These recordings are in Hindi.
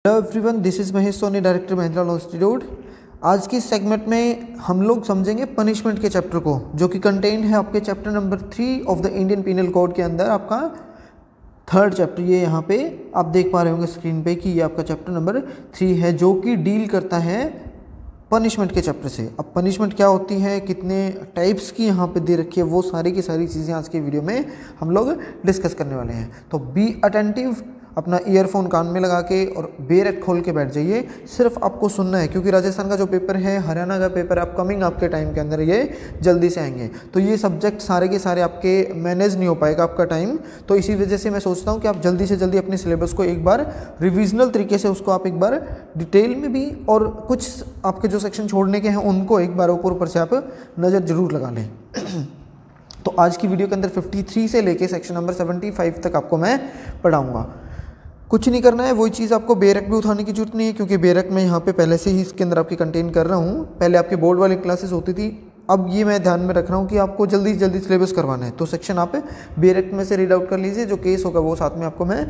Hello everyone, this is Mahesh Soni, director Mahindra law institute. आज की सेगमेंट में हम लोग समझेंगे पनिशमेंट के चैप्टर को, जो कि कंटेंट है आपके chapter number 3 of the Indian penal code के अंदर। आपका थर्ड चैप्टर ये यहाँ पे आप देख पा रहे होंगे स्क्रीन पे कि ये आपका चैप्टर नंबर 3 है, जो कि डील करता है पनिशमेंट के चैप्टर से। अब पनिशमेंट क्या होती है, कितने टाइप्स की यहाँ पे दे रखी है, वो सारी की सारी चीज़ें आज के वीडियो में हम लोग डिस्कस करने वाले हैं। तो बी अटेंटिव, अपना ईयरफोन कान में लगा के और बेरेक्ट खोल के बैठ जाइए। सिर्फ आपको सुनना है, क्योंकि राजस्थान का जो पेपर है, हरियाणा का पेपर अपकमिंग आपके टाइम के अंदर ये जल्दी से आएंगे, तो ये सब्जेक्ट सारे के सारे आपके मैनेज नहीं हो पाएगा आपका टाइम। तो इसी वजह से मैं सोचता हूँ कि आप जल्दी से जल्दी अपने सिलेबस को एक बार रिविजनल तरीके से उसको आप एक बार डिटेल में भी, और कुछ आपके जो सेक्शन छोड़ने के हैं उनको एक बार ऊपर से आप नज़र जरूर लगा लें। तो आज की वीडियो के अंदर 53 से लेके सेक्शन नंबर 75 तक आपको मैं पढ़ाऊँगा। कुछ नहीं करना है, वही चीज़ आपको बेरक भी उठाने की जरूरत नहीं है, क्योंकि बेरक मैं यहाँ पे पहले से ही इसके अंदर आपकी कंटेन कर रहा हूँ। पहले आपके बोर्ड वाली क्लासेस होती थी, अब ये मैं ध्यान में रख रहा हूँ कि आपको जल्दी से जल्दी सिलेबस करवाना है। तो सेक्शन आप बेरक में से रीड आउट कर लीजिए, जो केस होगा वो साथ में आपको मैं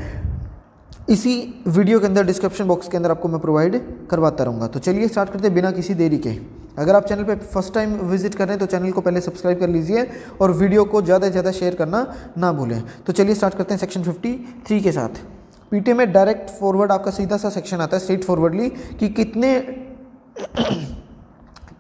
इसी वीडियो के अंदर डिस्क्रिप्शन बॉक्स के अंदर आपको मैं प्रोवाइड करवाता रहूँगा। तो चलिए स्टार्ट करते हैं बिना किसी देरी के। अगर आप चैनल पे फर्स्ट टाइम विजिट कर रहे हैं तो चैनल को पहले सब्सक्राइब कर लीजिए और वीडियो को ज़्यादा से ज़्यादा शेयर करना ना भूलें। तो चलिए स्टार्ट करते हैं सेक्शन 53 के साथ। पीटी में डायरेक्ट फॉरवर्ड आपका सीधा सा सेक्शन आता है, स्ट्रेट फॉरवर्डली, कि कितने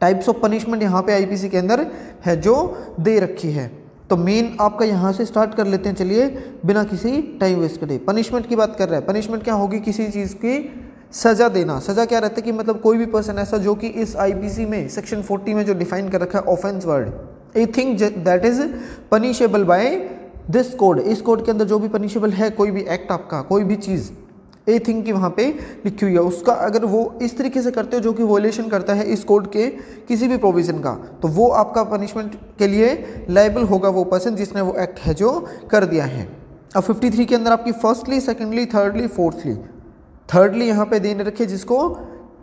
टाइप्स ऑफ पनिशमेंट यहाँ पे आईपीसी के अंदर है जो दे रखी है। तो मेन आपका यहाँ से स्टार्ट कर लेते हैं, चलिए बिना किसी टाइम वेस्ट करे। पनिशमेंट की बात कर रहा है। पनिशमेंट क्या होगी, किसी चीज़ की सजा देना। सजा क्या रहता है कि मतलब कोई भी पर्सन ऐसा जो कि इस आईपीसी में सेक्शन 40 में जो डिफाइन कर रखा है offence word, a thing that is punishable by this code. इस कोड के अंदर जो भी पनिशेबल है, कोई भी एक्ट आपका, कोई भी चीज़ ए थिंग की वहाँ पे लिखी हुई है, उसका अगर वो इस तरीके से करते हो जो कि वॉयलेशन करता है इस कोड के किसी भी प्रोविजन का, तो वो आपका पनिशमेंट के लिए लायबल होगा वो पर्सन जिसने वो एक्ट है जो कर दिया है। अब 53 के अंदर आपकी firstly, secondly, thirdly, fourthly, thirdly यहाँ पे देने रखे जिसको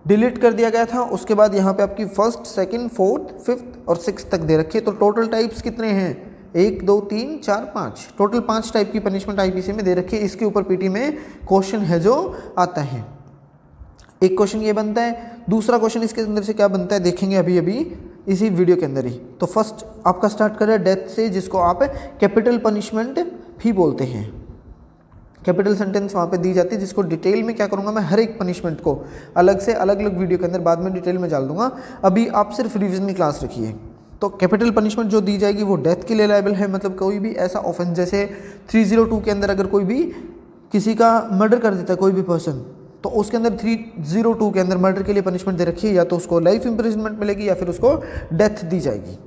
डिलीट कर दिया गया था। उसके बाद यहाँ पे आपकी फर्स्ट, सेकंड, फोर्थ, फिफ्थ और सिक्स तक दे रखी है। तो टोटल टाइप्स कितने हैं, 1 2 3 4 5, टोटल 5 टाइप की पनिशमेंट आईपीसी में दे रखी है। इसके ऊपर पीटी में क्वेश्चन है जो आता है। एक क्वेश्चन ये बनता है, दूसरा क्वेश्चन इसके अंदर से क्या बनता है देखेंगे अभी अभी इसी वीडियो के अंदर ही। तो फर्स्ट आपका स्टार्ट कर रहा है डेथ से, जिसको आप कैपिटल पनिशमेंट भी बोलते हैं। कैपिटल सेंटेंस वहाँ पे दी जाती है, जिसको डिटेल में क्या करूँगा मैं, हर एक पनिशमेंट को अलग से अलग अलग वीडियो के अंदर बाद में डिटेल में डाल दूंगा। अभी आप सिर्फ रिविजन की क्लास रखिए। तो कैपिटल पनिशमेंट जो दी जाएगी वो डेथ के लिए लायबल है। मतलब कोई भी ऐसा ऑफेंस, जैसे 302 के अंदर अगर कोई भी किसी का मर्डर कर देता है कोई भी पर्सन, तो उसके अंदर 302 के अंदर मर्डर के लिए पनिशमेंट दे रखी है, या तो उसको लाइफ इंप्रिजनमेंट मिलेगी या फिर उसको डेथ दी जाएगी।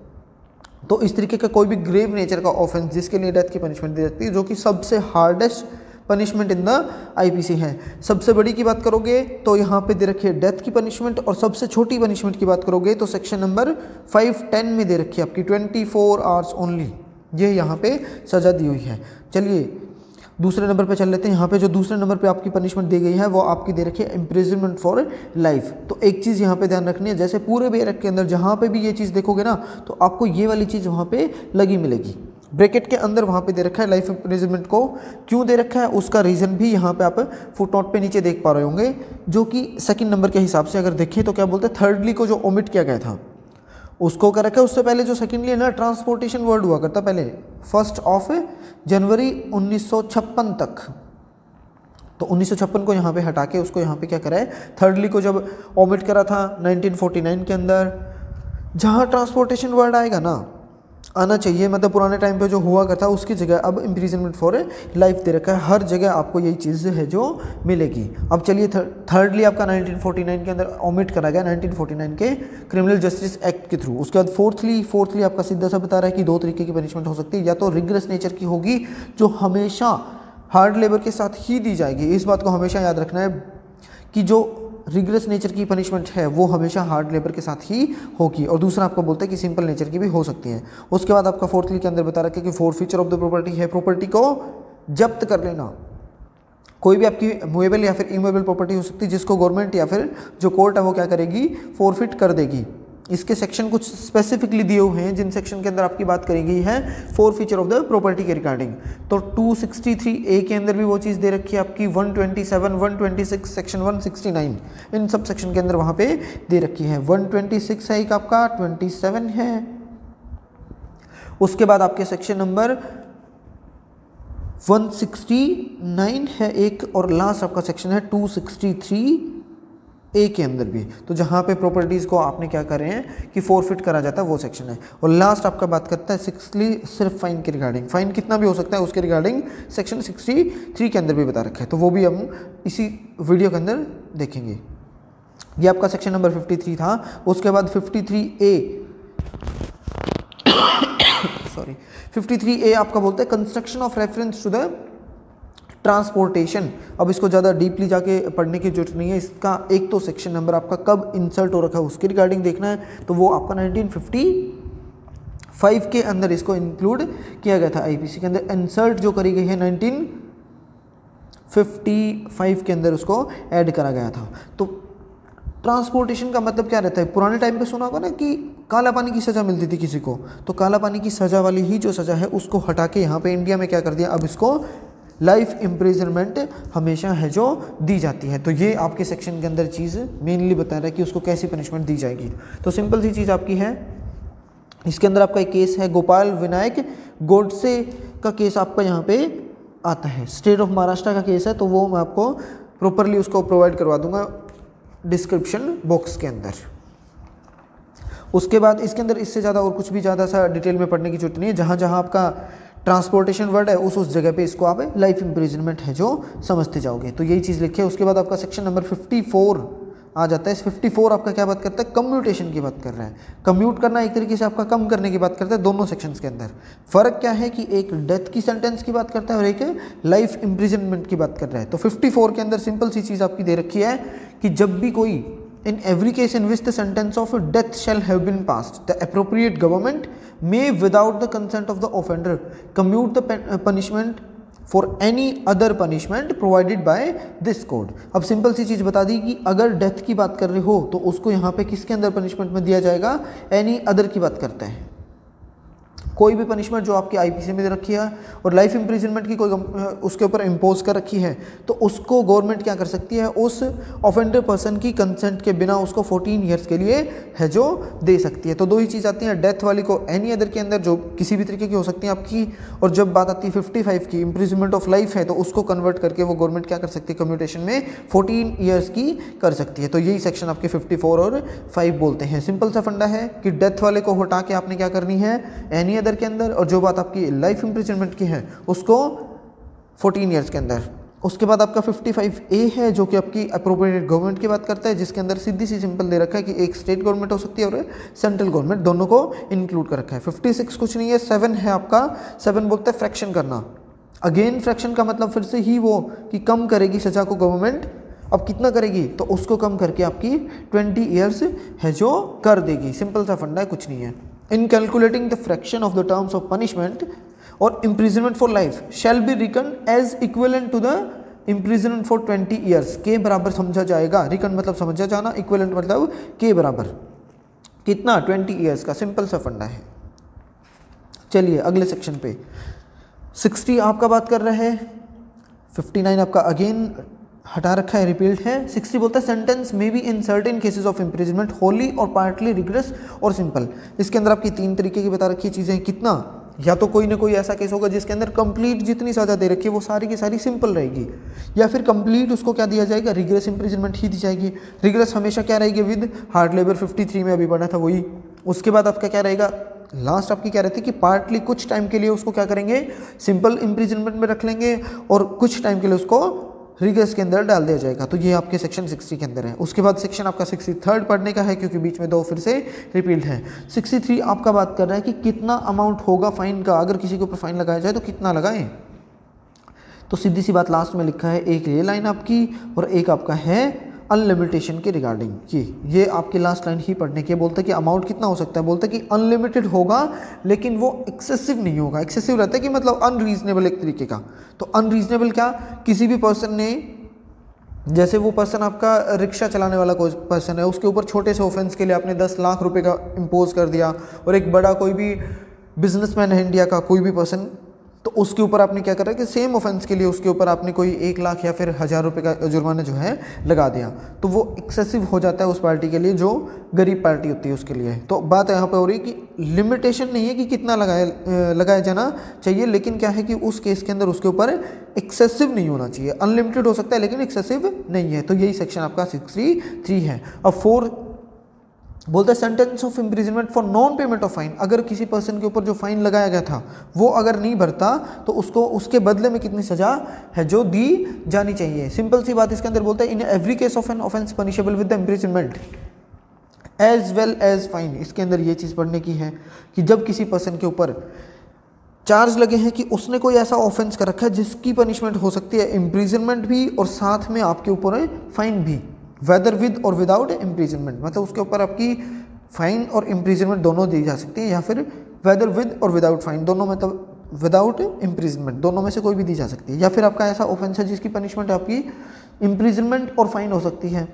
तो इस तरीके का कोई भी ग्रेव नेचर का ऑफेंस जिसके लिए डेथ की पनिशमेंट दी जाती है, जो कि सबसे hardest punishment in the IPC है। सबसे बड़ी की बात करोगे तो यहाँ पे दे रखी है डेथ की पनिशमेंट, और सबसे छोटी पनिशमेंट की बात करोगे तो सेक्शन नंबर 510 में दे रखी है आपकी 24 आवर्स ओनली, ये यहाँ पे सजा दी हुई है। चलिए दूसरे नंबर पे चल लेते हैं। यहाँ पे जो दूसरे नंबर पे आपकी पनिशमेंट दी गई है वो आपकी दे रखी है इम्प्रिजनमेंट फॉर लाइफ। तो एक चीज़ यहाँ पे ध्यान रखनी है, जैसे पूरे बेरक के अंदर जहाँ पे भी ये चीज़ देखोगे ना, तो आपको ये वाली चीज़ वहाँ पे लगी मिलेगी। ब्रैकेट के अंदर वहाँ पे दे रखा है लाइफ इम्प्रिजनमेंट को। क्यों दे रखा है उसका रीज़न भी यहाँ पे आप फुटनोट पे नीचे देख पा रहे होंगे, जो कि सेकंड नंबर के हिसाब से अगर देखें तो क्या बोलते हैं, थर्डली को जो ओमिट किया गया था उसको कर रखा है। उससे पहले जो सेकेंडली है ना, ट्रांसपोर्टेशन वर्ड हुआ करता पहले 1 जनवरी 1956 तक। तो 1956 को यहाँ पे हटा के उसको यहाँ पे क्या करा है, थर्डली को जब ओमिट करा था 1949 के अंदर, जहाँ ट्रांसपोर्टेशन वर्ड आएगा ना, आना चाहिए, मतलब पुराने टाइम पे जो हुआ करता उसकी जगह अब इम्प्रिजनमेंट फॉर लाइफ दे रखा है। हर जगह आपको यही चीज़ है जो मिलेगी। अब चलिए थर्डली आपका 1949 के अंदर ओमिट करा गया, 1949 के क्रिमिनल जस्टिस एक्ट के थ्रू। उसके बाद फोर्थली आपका सीधा सा बता रहा है कि 2 तरीके की पनिशमेंट हो सकती है, या तो रिग्रेस नेचर की होगी जो हमेशा हार्ड लेबर के साथ ही दी जाएगी। इस बात को हमेशा याद रखना है कि जो रिग्रेस नेचर की पनिशमेंट है वो हमेशा हार्ड लेबर के साथ ही होगी। और दूसरा आपको बोलते हैं कि सिंपल नेचर की भी हो सकती है। उसके बाद आपका फोर्थली के अंदर बता रखा है कि फोरफीचर ऑफ द प्रॉपर्टी है, प्रॉपर्टी को जब्त कर लेना। कोई भी आपकी मूवेबल या फिर इमूवेबल प्रॉपर्टी हो सकती है जिसको गवर्नमेंट या फिर जो कोर्ट है वो क्या करेगी, फोरफिट कर देगी। इसके सेक्शन कुछ स्पेसिफिकली दिए हुए हैं जिन सेक्शन के अंदर आपकी बात करी गई है four feature of the property के रिगार्डिंग। तो 263A के अंदर भी वो चीज़ दे रखी है आपकी, 127, 126, सेक्शन 169, इन सब सेक्शन के अंदर वहाँ पे दे रखी है। 126 है एक आपका, 27 है, उसके बाद आपके सेक्शन नंबर 169 है एक, और लास्ट आपका सेक्शन है 263A के अंदर भी। तो जहाँ पे प्रॉपर्टीज़ को आपने क्या कर रहे हैं कि फॉरफिट करा जाता है वो सेक्शन है। और लास्ट आपका बात करता है सिक्सली सिर्फ फाइन के रिगार्डिंग, फाइन कितना भी हो सकता है उसके रिगार्डिंग सेक्शन 63 के अंदर भी बता रखा है, तो वो भी हम इसी वीडियो के अंदर देखेंगे। ये आपका सेक्शन नंबर 53 था। उसके बाद 53A सॉरी 53A आपका बोलता है construction of reference to the transportation. अब इसको ज़्यादा डीपली जाके पढ़ने की जरूरत नहीं है, इसका एक तो सेक्शन नंबर आपका कब इंसर्ट हो रखा है उसके रिगार्डिंग देखना है, तो वो आपका 1955 के अंदर इसको इंक्लूड किया गया था आईपीसी के अंदर। इंसर्ट जो करी गई है 1955 के अंदर उसको ऐड करा गया था। तो ट्रांसपोर्टेशन का मतलब क्या रहता है, पुराने टाइम पे सुना होगा ना कि काला पानी की सज़ा मिलती थी किसी को, तो काला पानी की सज़ा वाली ही जो सज़ा है उसको हटा के यहाँ पे इंडिया में क्या कर दिया, अब इसको लाइफ इम्प्रिजनमेंट हमेशा है जो दी जाती है। तो ये आपके सेक्शन के अंदर चीज़ मेनली बता रहा है कि उसको कैसी पनिशमेंट दी जाएगी। तो सिंपल सी चीज़ आपकी है, इसके अंदर आपका एक केस है गोपाल विनायक गोडसे का केस आपका यहाँ पे आता है, स्टेट ऑफ महाराष्ट्र का केस है, तो वो मैं आपको प्रॉपरली उसको प्रोवाइड करवा दूंगा डिस्क्रिप्शन बॉक्स के अंदर। उसके बाद इसके अंदर इससे ज़्यादा और कुछ भी ज़्यादा सा डिटेल में पढ़ने की जरूरत नहीं है, जहाँ जहाँ आपका ट्रांसपोर्टेशन वर्ड है उस जगह पे इसको आप लाइफ इम्प्रिजनमेंट है जो समझते जाओगे। तो यही चीज़ लिखे। उसके बाद आपका सेक्शन नंबर 54 आ जाता है। इस 54 आपका क्या बात करता है, कम्यूटेशन की बात कर रहा है। कम्यूट करना एक तरीके से आपका कम करने की बात करता है दोनों सेक्शंस के अंदर। फ़र्क क्या है कि एक डेथ की सेंटेंस की बात करता है और एक लाइफ इम्प्रिजनमेंट की बात कर रहा है। तो 54 के अंदर सिंपल सी चीज़ आपकी दे रखी है कि जब भी कोई in every case in which the sentence of death shall have been passed, the appropriate government may without the consent of the offender commute the punishment for any other punishment provided by this code। अब सिंपल सी चीज़ बता दी कि अगर डेथ की बात कर रहे हो तो उसको यहाँ पे किसके अंदर पनिशमेंट में दिया जाएगा, एनी अदर की बात करते हैं। कोई भी पनिशमेंट जो आपकी आईपीसी में दे रखी है और लाइफ इम्प्रिजनमेंट की कोई उसके ऊपर इम्पोज कर रखी है, तो उसको गवर्नमेंट क्या कर सकती है, उस ऑफेंडर पर्सन की कंसेंट के बिना उसको 14 ईयर्स के लिए है जो दे सकती है। तो दो ही चीज़ आती हैं, डेथ वाली को एनी अदर के अंदर जो किसी भी तरीके की हो सकती है आपकी, और जब बात आती है 55 की इम्प्रिजनमेंट ऑफ लाइफ है तो उसको कन्वर्ट करके वो गवर्नमेंट क्या कर सकती है, कम्यूटेशन में 14 ईयर्स की कर सकती है। तो यही सेक्शन आपके 54 और 5 बोलते हैं। सिंपल सा फंडा है कि डेथ वाले को हटा के आपने क्या करनी है, एनी अदर के अंदर, और जो बात आपकी लाइफ इम्प्रिजनमेंट की है उसको 14 ईयर्स के अंदर। उसके बाद आपका 55A है जो कि आपकी अप्रोप्रिएट गवर्नमेंट की बात करता है, जिसके अंदर सीधी सी सिंपल दे रखा है कि एक स्टेट गवर्नमेंट हो सकती है और सेंट्रल गवर्नमेंट, दोनों को इंक्लूड कर रखा है। 56 कुछ नहीं है, 7 है आपका। 7 बोलता है फ्रैक्शन करना। अगेन फ्रैक्शन का मतलब फिर से ही वो कि कम करेगी सजा को गवर्नमेंट। अब कितना करेगी, तो उसको कम करके आपकी 20 ईयर्स है जो कर देगी। सिंपल सा फंडा है, कुछ नहीं है। In calculating the fraction of the terms of punishment or imprisonment for life shall be reckoned as equivalent to the imprisonment for 20 years। के बराबर समझा जाएगा। रिकन मतलब समझा जाना, इक्विवेलेंट मतलब के बराबर। कितना, 20 ईयर्स का। सिंपल सा फंडा है। चलिए अगले सेक्शन पे 60 आपका बात कर रहे हैं। 59 आपका अगेन हटा रखा है, रिपील्ड है। 60 बोलता है sentence may be in certain cases of imprisonment Holi और पार्टली रिग्रेस और सिंपल। इसके अंदर आपकी 3 तरीके की बता रखी चीज़ें। कितना, या तो कोई ना कोई ऐसा केस होगा जिसके अंदर कंप्लीट जितनी सजा दे रखी है वो सारी की सारी सिंपल रहेगी, या फिर कंप्लीट उसको क्या दिया जाएगा, रिग्रेस इम्प्रिजनमेंट ही दी जाएगी। रिग्रेस हमेशा क्या रहेगी, विद हार्ड लेबर। 53 में अभी पढ़ा था वही। उसके बाद आपका क्या रहेगा, लास्ट आपकी क्या रहती है कि पार्टली कुछ टाइम के लिए उसको क्या करेंगे, सिंपल इम्प्रिजनमेंट में रख लेंगे और कुछ टाइम के लिए उसको रिग्रेस के अंदर डाल दिया जाएगा। तो ये आपके सेक्शन 60 के अंदर है। उसके बाद सेक्शन आपका 63 पढ़ने का है क्योंकि बीच में 2 फिर से रिपील्ड है। 63 आपका बात कर रहा है कि कितना अमाउंट होगा फाइन का, अगर किसी के ऊपर फाइन लगाया जाए तो कितना लगाएं। तो सीधी सी बात लास्ट में लिखा है, एक ये लाइन आपकी और एक आपका है अनलिमिटेशन के रिगार्डिंग की। ये आपकी लास्ट लाइन ही पढ़ने की। बोलते हैं कि अमाउंट कितना हो सकता है, बोलते हैं कि अनलिमिटेड होगा लेकिन वो एक्सेसिव नहीं होगा। एक्सेसिव रहता है कि मतलब अनरीजनेबल एक तरीके का। तो अनरीजनेबल क्या, किसी भी पर्सन ने जैसे वो पर्सन आपका रिक्शा चलाने वाला कोई पर्सन है, उसके ऊपर छोटे से ऑफेंस के लिए आपने 10 लाख रुपए का इम्पोज कर दिया, और एक बड़ा कोई भी बिजनेसमैन है इंडिया का कोई भी पर्सन, तो उसके ऊपर आपने क्या करा कि सेम ऑफेंस के लिए उसके ऊपर आपने कोई 1 लाख या फिर 1000 रुपये का जुर्माना जो है लगा दिया, तो वो एक्सेसिव हो जाता है उस पार्टी के लिए जो गरीब पार्टी होती है उसके लिए। तो बात यहाँ पे हो रही है कि लिमिटेशन नहीं है कि कितना लगाया जाना चाहिए, लेकिन क्या है कि उस केस के अंदर उसके ऊपर एक्सेसिव नहीं होना चाहिए। अनलिमिटेड हो सकता है लेकिन एक्सेसिव नहीं है। तो यही सेक्शन आपका 63 है। अब 4 बोलता है sentence of imprisonment for non payment of fine. अगर किसी पर्सन के ऊपर जो फाइन लगाया गया था वो अगर नहीं भरता तो उसको उसके बदले में कितनी सजा है जो दी जानी चाहिए। सिंपल सी बात इसके अंदर बोलता है in every case of an offence punishable with the imprisonment as well as fine. इसके अंदर ये चीज़ पढ़ने की है कि जब किसी पर्सन के ऊपर चार्ज लगे हैं कि उसने कोई ऐसा ऑफेंस कर रखा है जिसकी पनिशमेंट हो सकती है इम्प्रिजनमेंट भी और साथ में आपके ऊपर है फाइन भी, वेदर विद और विदाउट इम्प्रिजनमेंट, मतलब उसके ऊपर आपकी फाइन और इम्प्रिजनमेंट दोनों दी जा सकती है, या फिर वेदर विद और विदाउट फाइन दोनों, मतलब विदाउट इम्प्रिजनमेंट दोनों में से कोई भी दी जा सकती है। या फिर आपका ऐसा ऑफेंस है जिसकी पनिशमेंट आपकी इम्प्रिजनमेंट और फाइन हो सकती है,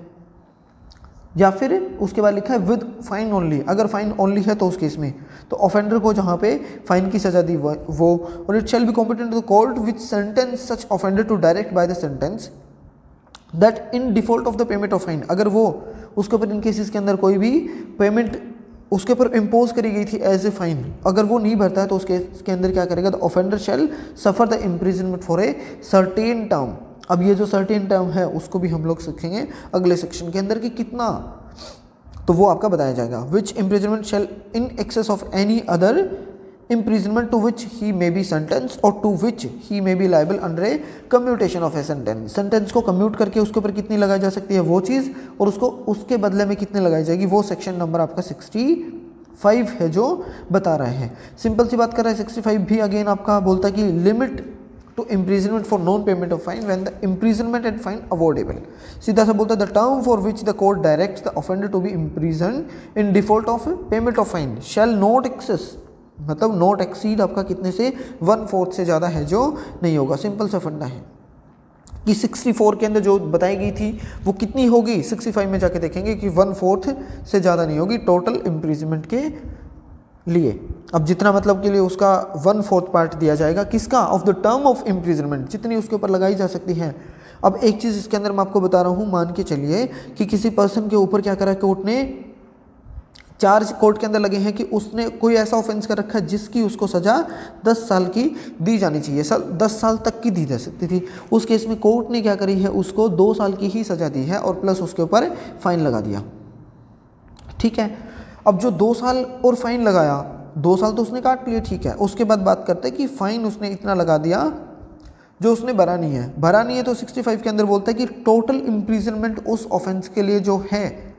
या फिर उसके बाद लिखा है विद फाइन ओनली। अगर फाइन ओनली है तो उस केस में तो ऑफेंडर को जहाँ पे फाइन की सजा दी वो, और it shall be competent to the court which sentence such offender to direct by the sentence that in default of the payment of fine. अगर वो उसके ऊपर इन केसेस के अंदर कोई भी पेमेंट उसके ऊपर इम्पोज करी गई थी एज ए फाइन, अगर वो नहीं भरता है तो उस केस के अंदर क्या करेगा, the offender shall suffer the imprisonment for a certain term. अब ये जो सर्टेन टर्म है उसको भी हम लोग सीखेंगे अगले सेक्शन के अंदर कि कितना, तो वो आपका बताया जाएगा। Which imprisonment shall in excess of any other imprisonment to which he may be sentenced or to which he may be liable under a commutation of a sentence। Sentence को कम्यूट करके उसके ऊपर कितनी लगाई जा सकती है वो चीज़, और उसको उसके बदले में कितनी लगाई जाएगी, वो सेक्शन नंबर आपका 65 है जो बता रहे हैं। सिंपल सी बात कर रहा है 65 भी अगेन आपका बोलता है कि limit to imprisonment for non payment of fine when the imprisonment and fine awardable. सीधा सा बोलता है the term for which the court directs the offender to be imprison in default of payment of fine shall not excess, मतलब नॉट एक्सीड आपका कितने से 1/4 से ज़्यादा है जो नहीं होगा। सिंपल सा फंडा है कि 64 के अंदर जो बताई गई थी वो कितनी होगी, 65 में जाके देखेंगे कि 1/4 से ज़्यादा नहीं होगी टोटल इम्प्रिजमेंट के लिए। अब जितना मतलब के लिए उसका 1/4 पार्ट दिया जाएगा किसका, of the term of imprisonment, जितनी उसके ऊपर लगाई जा सकती है। अब एक चीज़ इसके अंदर मैं आपको बता रहा हूँ, मान के चलिए कि किसी पर्सन के ऊपर क्या करा कोर्ट ने, चार्ज कोर्ट के अंदर लगे हैं कि उसने कोई ऐसा ऑफेंस कर रखा है जिसकी उसको सजा 10 साल की दी जानी चाहिए, 10 साल तक की दी जा सकती थी। उस केस में कोर्ट ने क्या करी है, उसको 2 साल की ही सजा दी है और प्लस उसके ऊपर फाइन लगा दिया। ठीक है, अब जो 2 साल और फाइन लगाया, 2 साल तो उसने काट लिए, ठीक है। उसके बाद बात करते हैं कि फाइन उसने इतना लगा दिया जो उसने भरा नहीं है, तो 65 के अंदर बोलता है कि टोटल इम्प्रिजनमेंट उस ऑफेंस के लिए जो है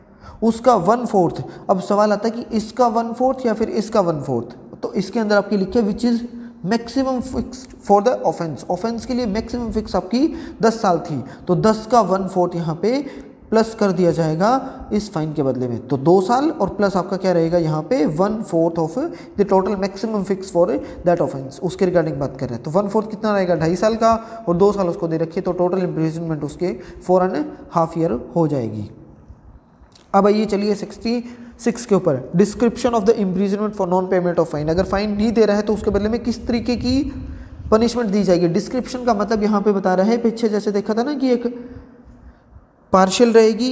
उसका 1/4। अब सवाल आता है कि इसका 1/4 या फिर इसका 1/4, तो इसके अंदर आपकी लिखी है which is maximum fix for the offence के लिए मैक्सिमम फिक्स आपकी 10 साल थी, तो 10 का 1/4 यहाँ पे प्लस कर दिया जाएगा इस फाइन के बदले में, तो 2 साल और प्लस आपका क्या रहेगा यहाँ पे 1/4 of the total maximum fix for that offence. उसके रिगार्डिंग बात कर रहे हैं तो 1/4 कितना रहेगा, 2.5 साल का, और 2 साल उसको दे रखिए, तो टोटल इम्प्रिजनमेंट उसके 4.5 ईयर हो जाएगी। अब आइए चलिए 66 के ऊपर, description of the imprisonment for non payment of fine. अगर फाइन नहीं दे रहा है तो उसके बदले में किस तरीके की पनिशमेंट दी जाएगी। डिस्क्रिप्शन का मतलब यहाँ पे बता रहा है, पीछे जैसे देखा था ना कि एक पार्शियल रहेगी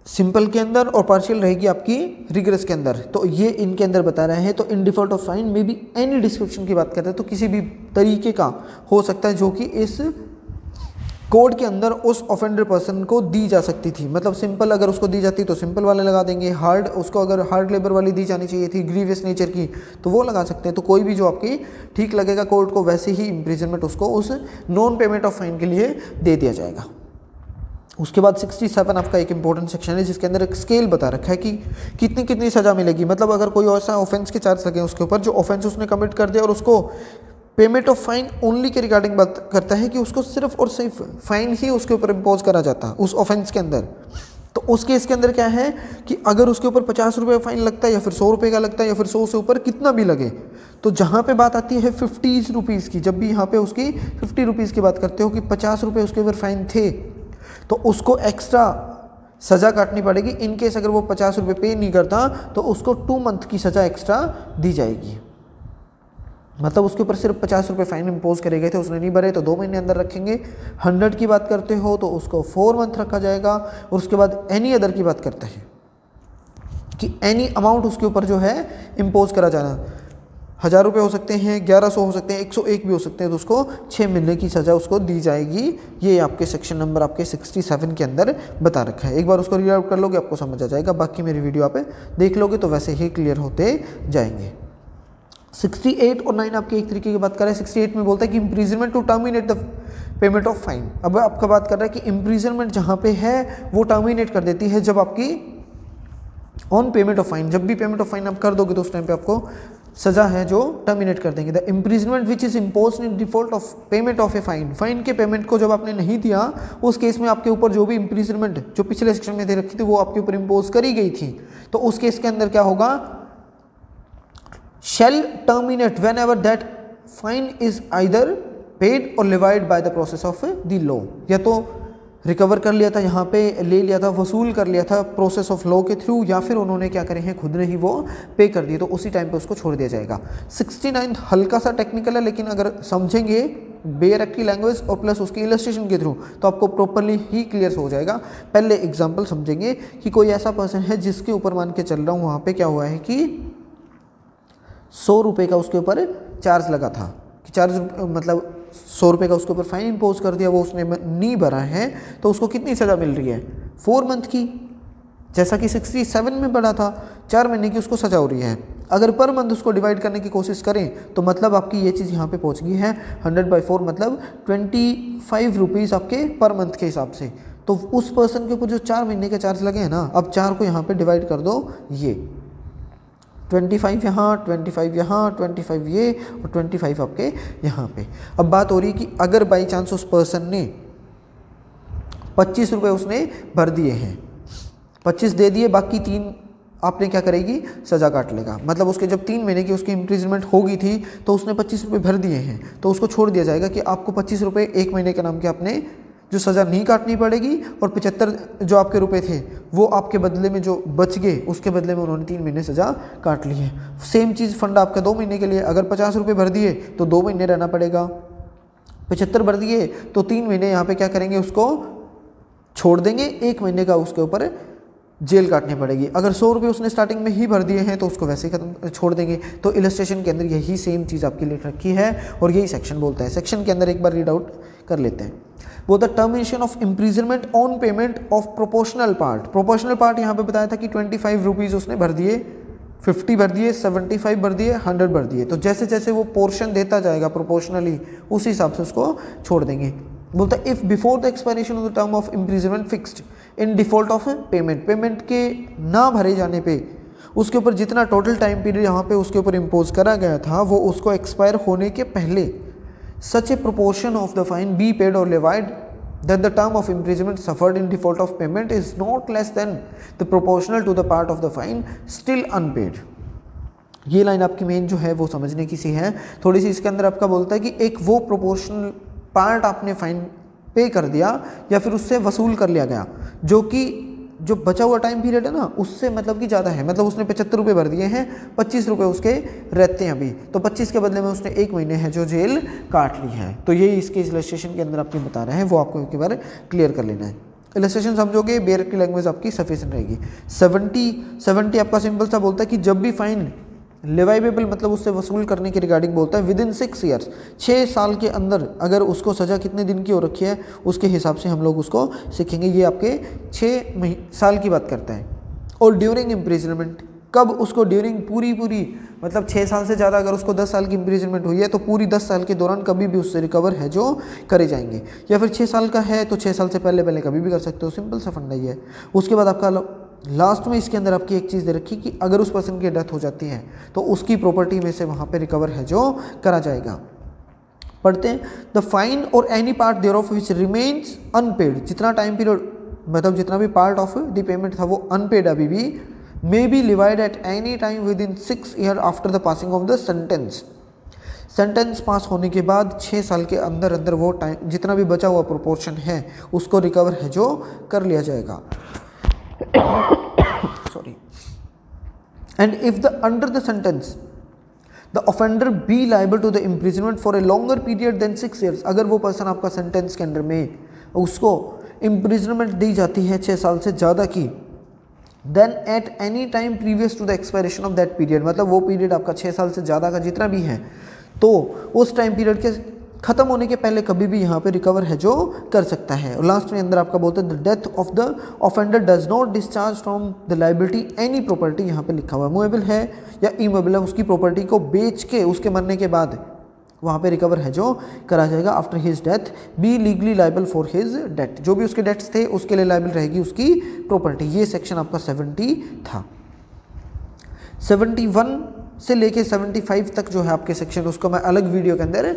सिंपल के अंदर और पार्शियल रहेगी आपकी रिगरस के अंदर, तो ये इनके अंदर बता रहे हैं। तो इन डिफॉल्ट ऑफ फाइन में भी एनी डिस्क्रिप्शन की बात करते हैं तो किसी भी तरीके का हो सकता है जो कि इस कोड के अंदर उस ऑफेंडर पर्सन को दी जा सकती थी। मतलब सिंपल अगर उसको दी जाती तो सिंपल वाले लगा देंगे, हार्ड उसको अगर हार्ड लेबर वाली दी जानी चाहिए थी ग्रीवियस नेचर की तो वो लगा सकते हैं। तो कोई भी जो आपकी ठीक लगेगा कोर्ट को वैसे ही इम्प्रिजनमेंट उसको उस नॉन पेमेंट ऑफ फाइन के लिए दे दिया जाएगा। उसके बाद 67 आपका एक इंपॉर्टेंट सेक्शन है जिसके अंदर एक स्केल बता रखा है कि कितनी कितनी सज़ा मिलेगी। मतलब अगर कोई ऐसा ऑफेंस के चार्ज लगे उसके ऊपर जो ऑफेंस उसने कमिट कर दिया और उसको पेमेंट ऑफ फाइन ओनली के रिगार्डिंग बात करता है कि उसको सिर्फ और सिर्फ फाइन ही उसके ऊपर इम्पोज करा जाता है उस ऑफेंस के अंदर। तो उस केस के अंदर क्या है कि अगर उसके ऊपर 50 रुपये फाइन लगता है या फिर 100 रुपये का लगता है या फिर 100 से ऊपर कितना भी लगे, तो जहाँ पे बात आती है 50 रुपीज़ की, जब भी यहाँ पे उसकी 50 रुपीज़ की बात करते हो कि 50 रुपये उसके ऊपर फाइन थे तो उसको एक्स्ट्रा सज़ा काटनी पड़ेगी। इन केस अगर वो 50 रुपये पे नहीं करता तो उसको 2 मंथ की सज़ा एक्स्ट्रा दी जाएगी। मतलब उसके ऊपर सिर्फ 50 रुपये फाइन इम्पोज करे गए थे, उसने नहीं भरे तो 2 महीने अंदर रखेंगे। 100 की बात करते हो तो उसको 4 मंथ रखा जाएगा। और उसके बाद एनी अदर की बात करते हैं कि एनी अमाउंट उसके ऊपर जो है इम्पोज करा जाना, 1000 रुपये हो सकते हैं, 1100 हो सकते हैं, 101 भी हो सकते हैं, तो उसको 6 महीने की सज़ा उसको दी जाएगी। ये आपके सेक्शन नंबर आपके 67 के अंदर बता रखा है। एक बार उसको रीड आउट कर लोगे आपको समझ आ जाएगा, बाकी मेरी वीडियो आप देख लोगे तो वैसे ही क्लियर होते जाएंगे। 68 और 9 आपकी एक तरीके की बात कर रहे हैं। 68 में बोलता है कि imprisonment to terminate the payment of fine. अब आपका बात कर रहा है कि इम्प्रीजनमेंट जहाँ पे है वो टर्मिनेट कर देती है जब आपकी ऑन पेमेंट ऑफ फाइन, जब भी पेमेंट ऑफ फाइन आप कर दोगे तो उस टाइम पे आपको सजा है जो टर्मिनेट कर देंगे। The imprisonment which is impose in default of payment of a fine, fine के पेमेंट को जब आपने नहीं दिया उस केस में आपके ऊपर जो भी इम्प्रीजनमेंट जो पिछले सेक्शन में दे रखी थी वो आपके ऊपर इम्पोज करी गई थी, तो उस केस के अंदर क्या होगा, shall terminate whenever that fine is either paid or levied by the process of the law। या तो रिकवर कर लिया था, यहाँ पे ले लिया था, वसूल कर लिया था प्रोसेस ऑफ लॉ के थ्रू, या फिर उन्होंने क्या करे हैं खुद ने ही वो पे कर दिए, तो उसी टाइम पे उसको छोड़ दिया जाएगा। 69 हल्का सा टेक्निकल है, लेकिन अगर समझेंगे बेयर एक्ट की लैंग्वेज और प्लस उसकी इलस्ट्रेशन के थ्रू तो आपको प्रॉपरली ही क्लियर हो जाएगा। पहले एग्जाम्पल समझेंगे कि कोई ऐसा पर्सन है जिसके ऊपर मान के चल रहा हूँ वहाँ पे क्या हुआ है कि 100 रुपये का उसके ऊपर चार्ज लगा था, कि चार्ज मतलब 100 रुपये का उसके ऊपर फाइन इम्पोज कर दिया, वो उसने नहीं भरा है, तो उसको कितनी सज़ा मिल रही है, 4 मंथ की, जैसा कि 67 में बढ़ा था, 4 महीने की उसको सज़ा हो रही है। अगर पर मंथ उसको डिवाइड करने की कोशिश करें तो मतलब आपकी ये चीज़ यहाँ पे पहुँच गई है 100/4, मतलब 25 रुपीज़ आपके पर मंथ के हिसाब से। तो उस पर्सन के ऊपर जो 4 महीने के चार्ज लगे हैं ना, अब 4 को यहाँ पे डिवाइड कर दो, ये 25 यहाँ, 25 यहाँ, 25 ये और 25 आपके यहाँ पे। अब बात हो रही है कि अगर बाई चांस उस पर्सन ने 25 रुपये उसने भर दिए हैं, 25 दे दिए, बाकी 3 आपने क्या करेगी, सज़ा काट लेगा। मतलब उसके जब 3 महीने की उसकी इम्प्रिजनमेंट हो गई थी तो उसने 25 रुपये भर दिए हैं, तो उसको छोड़ दिया जाएगा कि आपको 25 रुपये 1 महीने के नाम के आपने जो सज़ा नहीं काटनी पड़ेगी, और 75 जो आपके रुपए थे वो आपके बदले में जो बच गए उसके बदले में उन्होंने 3 महीने सज़ा काट ली है। सेम चीज़ फंड आपका 2 महीने के लिए, अगर 50 रुपये भर दिए तो 2 महीने रहना पड़ेगा, 75 भर दिए तो 3 महीने यहाँ पे क्या करेंगे, उसको छोड़ देंगे, 1 महीने का उसके ऊपर जेल काटनी पड़ेगी। अगर 100 रुपये उसने स्टार्टिंग में ही भर दिए हैं तो उसको वैसे ही खत्म छोड़ देंगे। तो इलस्ट्रेशन के अंदर यही सेम चीज़ आपकी लिख रखी है और यही सेक्शन बोलता है। सेक्शन के अंदर एक बार रीड आउट कर लेते हैं। वो the termination of imprisonment on payment of proportional part. Proportional part यहाँ पे बताया था कि 25 रुपीज़ उसने भर दिए, 50 भर दिए, 75 भर दिए, 100 भर दिए, तो जैसे जैसे वो पोर्शन देता जाएगा प्रोपोर्शनली उस हिसाब से उसको छोड़ देंगे। बोलता है if before the expiration of the term of imprisonment fixed in default of payment, payment के ना भरे जाने पे उसके ऊपर जितना टोटल टाइम पीरियड यहाँ पे उसके ऊपर इम्पोज करा गया था वो उसको एक्सपायर होने के पहले such a proportion of the fine be paid or levied that the term of imprisonment suffered in default of payment is not less than the proportional to the part of the fine still unpaid। ये लाइन आपकी मेन जो है वो समझने की सी है थोड़ी सी। इसके अंदर आपका बोलता है कि एक वो प्रोपोर्शनल पार्ट आपने फाइन पे कर दिया या फिर उससे वसूल कर लिया गया जो कि जो बचा हुआ टाइम पीरियड है ना उससे मतलब कि ज़्यादा है। मतलब उसने 75 रुपये भर दिए हैं, 25 रुपये उसके रहते हैं अभी, तो 25 के बदले में उसने 1 महीने है जो जेल काट ली है। तो ये इसके इलस्ट्रेशन के अंदर आपके बता रहे हैं, वो आपको एक बार क्लियर कर लेना है। इलस्ट्रेशन समझोगे बेयर की लैंग्वेज आपकी सफिशिएंट रहेगी। 70 आपका सिंपल सा बोलता है कि जब भी फाइन लेवाइबल मतलब उससे वसूल करने के रिगार्डिंग बोलता है विदिन 6 ईयर्स, 6 साल के अंदर अगर उसको सज़ा कितने दिन की हो रखी है उसके हिसाब से हम लोग उसको सीखेंगे। ये आपके 6 साल की बात करता है। और ड्यूरिंग इम्प्रिजनमेंट, कब उसको ड्यूरिंग पूरी मतलब 6 साल से ज़्यादा अगर उसको 10 साल की इम्प्रिजनमेंट हुई है तो पूरी 10 साल के दौरान कभी भी उससे रिकवर है जो करे जाएंगे। या फिर 6 साल का है तो 6 साल से पहले कभी भी कर सकते हो, सिंपल सा फंडा ही है। उसके बाद आपका लास्ट में इसके अंदर आपकी एक चीज़ दे रखी कि अगर उस पर्सन की डेथ हो जाती है तो उसकी प्रॉपर्टी में से वहाँ पे रिकवर है जो करा जाएगा। पढ़ते हैं द फाइन और any part thereof which remains unpaid, जितना टाइम पीरियड मतलब जितना भी पार्ट ऑफ द पेमेंट था वो अनपेड अभी भी, may be levied at any time within इन 6 year after the passing of the sentence. Sentence pass होने के बाद 6 साल के अंदर अंदर वो टाइम जितना भी बचा हुआ प्रोपोर्शन है उसको रिकवर है जो कर लिया जाएगा। Sorry. And if the under the sentence the offender be liable to the imprisonment for a longer period than 6 years, अगर वो पर्सन आपका सेंटेंस के अंडर में उसको इम्प्रिजनमेंट दी जाती है 6 साल से ज़्यादा की, then at any time previous to the expiration of that period, मतलब वो पीरियड आपका 6 साल से ज़्यादा का जितना भी है तो उस टाइम पीरियड के खत्म होने के पहले कभी भी यहाँ पे रिकवर है जो कर सकता है। और लास्ट में अंदर आपका बोलते हैं the death of the offender does not discharge from the liability any property, यहाँ पे लिखा हुआ है मूवेबल है या इमूवेबल है, उसकी प्रॉपर्टी को बेच के उसके मरने के बाद वहाँ पे रिकवर है जो करा जाएगा। After his death be legally liable for his debt, जो भी उसके डेट्स थे उसके लिए लाइबल रहेगी उसकी प्रॉपर्टी। ये सेक्शन आपका 70 था। 71 से लेके 75 तक जो है आपके सेक्शन, उसको मैं अलग वीडियो के अंदर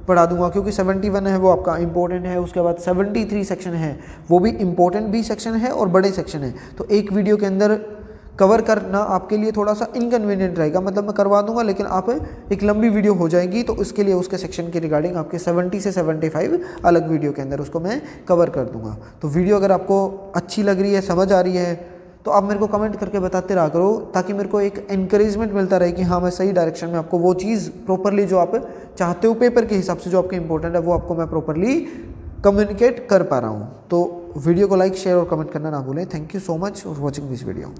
पढ़ा दूंगा, क्योंकि 71 है वो आपका इंपॉर्टेंट है। उसके बाद 73 सेक्शन है, वो भी इंपॉर्टेंट भी सेक्शन है और बड़े सेक्शन है, तो एक वीडियो के अंदर कवर करना आपके लिए थोड़ा सा इनकन्वीनियंट रहेगा। मतलब मैं करवा दूंगा लेकिन आप एक लंबी वीडियो हो जाएगी, तो उसके लिए उसके सेक्शन के रिगार्डिंग आपके 70 से 75 अलग वीडियो के अंदर उसको मैं कवर कर दूंगा। तो वीडियो अगर आपको अच्छी लग रही है, समझ आ रही है, तो आप मेरे को कमेंट करके बताते रहा करो, ताकि मेरे को एक एनकरेजमेंट मिलता रहे कि हाँ मैं सही डायरेक्शन में आपको वो चीज़ प्रॉपरली जो आप चाहते हो पेपर के हिसाब से जो आपके इंपॉर्टेंट है वो आपको मैं प्रॉपरली कम्युनिकेट कर पा रहा हूँ। तो वीडियो को लाइक शेयर और कमेंट करना ना भूलें। Thank you so much for watching this video.